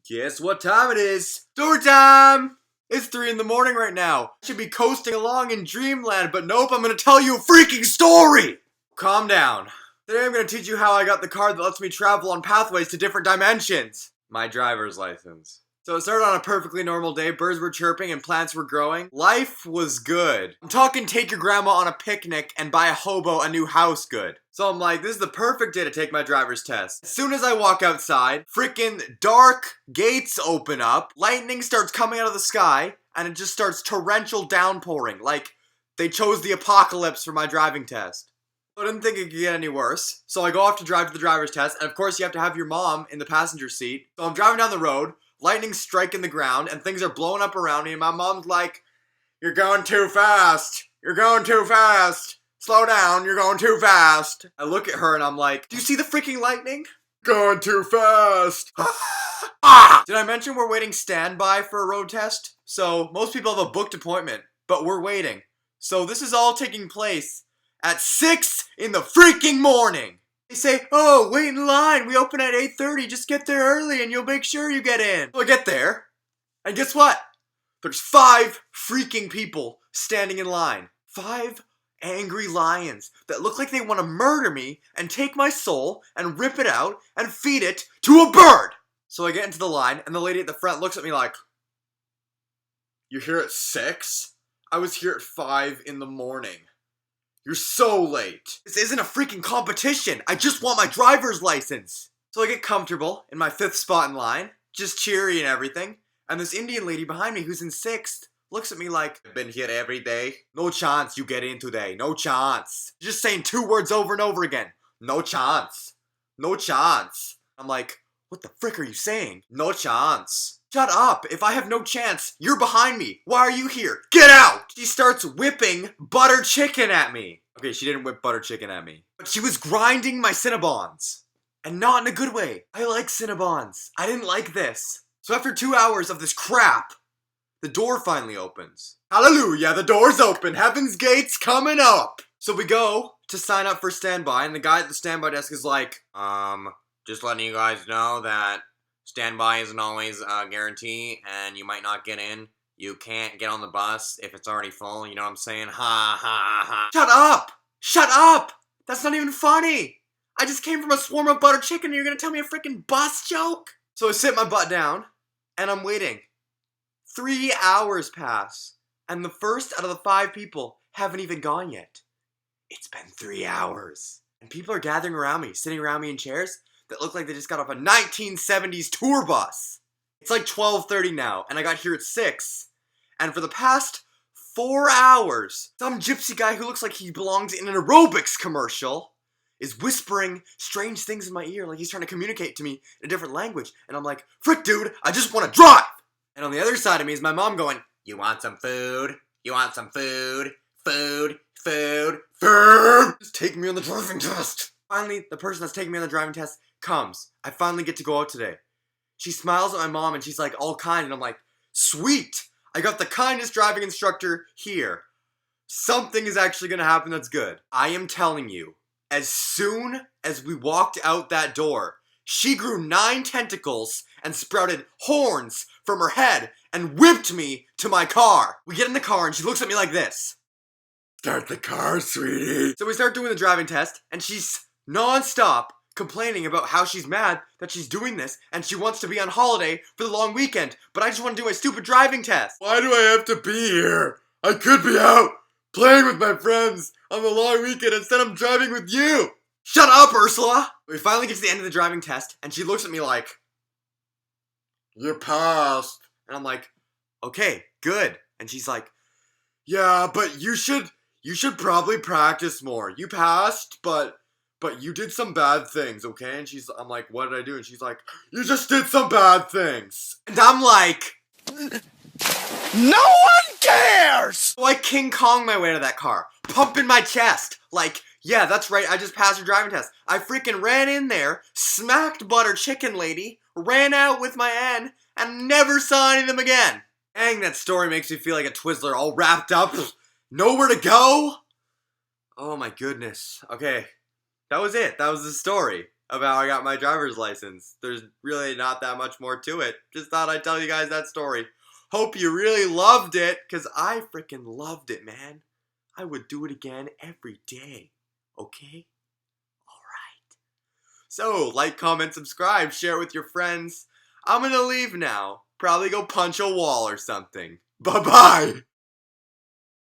Guess what time it is? Story time! It's 3 in the morning right now. I should be coasting along in dreamland, but nope, I'm gonna tell you a freaking story! Calm down. Today I'm gonna teach you how I got the car that lets me travel on pathways to different dimensions. My driver's license. So it started on a perfectly normal day, birds were chirping and plants were growing. Life was good. I'm talking take your grandma on a picnic and buy a hobo a new house good. So I'm like, this is the perfect day to take my driver's test. As soon as I walk outside, freaking dark gates open up, lightning starts coming out of the sky, and it just starts torrential downpouring, like they chose the apocalypse for my driving test. I didn't think it could get any worse, so I go off to drive to the driver's test, and of course you have to have your mom in the passenger seat. So I'm driving down the road, lightning's striking the ground, and things are blowing up around me, and my mom's like, "You're going too fast. You're going too fast. Slow down, you're going too fast." I look at her and I'm like, "Do you see the freaking lightning? Going too fast." Did I mention we're waiting standby for a road test? So most people have a booked appointment, but we're waiting. So this is all taking place at 6 in the freaking morning. They say, "Oh, wait in line. We open at 8:30. Just get there early and you'll make sure you get in." So I get there, and guess what? There's 5 freaking people standing in line. 5 angry lions that look like they want to murder me and take my soul and rip it out and feed it to a bird. So I get into the line, and the lady at the front looks at me like, "You're here at 6? I was here at 5 in the morning. You're so late. This isn't a freaking competition. I just want my driver's license." So I get comfortable in my 5th spot in line, just cheery and everything. And this Indian lady behind me who's in 6th looks at me like, "I've been here every day. No chance you get in today. No chance." Just saying 2 words over and over again. No chance. No chance. I'm like, what the frick are you saying? No chance. Shut up. If I have no chance, you're behind me. Why are you here? Get out! She starts whipping butter chicken at me. Okay, she didn't whip butter chicken at me, but she was grinding my Cinnabons. And not in a good way. I like Cinnabons. I didn't like this. So after 2 hours of this crap, the door finally opens. Hallelujah, the door's open. Heaven's gate's coming up. So we go to sign up for standby, and the guy at the standby desk is like, just letting you guys know that standby isn't always a guarantee, and you might not get in. You can't get on the bus if it's already full, you know what I'm saying? Ha ha ha. Shut up! Shut up! That's not even funny! I just came from a swarm of butter chicken and you're gonna tell me a freaking bus joke? So I sit my butt down, and I'm waiting. 3 hours pass, and the first out of the 5 people haven't even gone yet. It's been 3 hours. And people are gathering around me, sitting around me in chairs that look like they just got off a 1970s tour bus. It's like 12:30 now, and I got here at 6. And for the past 4 hours, some gypsy guy who looks like he belongs in an aerobics commercial is whispering strange things in my ear like he's trying to communicate to me in a different language. And I'm like, frick dude, I just want to drive! And on the other side of me is my mom going, "You want some food? You want some food? Food, food, food! Just take me on the driving test!" Finally, the person that's taking me on the driving test comes. I finally get to go out today. She smiles at my mom and she's like all kind, and I'm like, sweet! I got the kindest driving instructor here. Something is actually gonna happen that's good. I am telling you, as soon as we walked out that door, she grew 9 tentacles and sprouted horns from her head and whipped me to my car. We get in the car and she looks at me like this. "Start the car, sweetie." So we start doing the driving test, and she's non-stop complaining about how she's mad that she's doing this and she wants to be on holiday for the long weekend, but I just want to do my stupid driving test. "Why do I have to be here? I could be out playing with my friends on the long weekend instead of driving with you." Shut up, Ursula! We finally get to the end of the driving test, and she looks at me like, "You passed." And I'm like, "Okay, good." And she's like, "Yeah, but you should probably practice more. You passed, but you did some bad things, okay?" And I'm like, "What did I do?" And she's like, "You just did some bad things." And I'm like, "No one cares!" So I King Kong my way to that car, pumping my chest, like, yeah, that's right, I just passed your driving test. I freaking ran in there, smacked butter chicken lady, ran out with my N, and never saw any of them again. Dang, that story makes me feel like a Twizzler all wrapped up. Nowhere to go? Oh my goodness. Okay, that was it. That was the story. of how I got my driver's license. There's really not that much more to it. Just thought I'd tell you guys that story. Hope you really loved it, because I freaking loved it, man. I would do it again every day. Okay? Alright. So, like, comment, subscribe, share it with your friends. I'm gonna leave now. Probably go punch a wall or something. Bye-bye!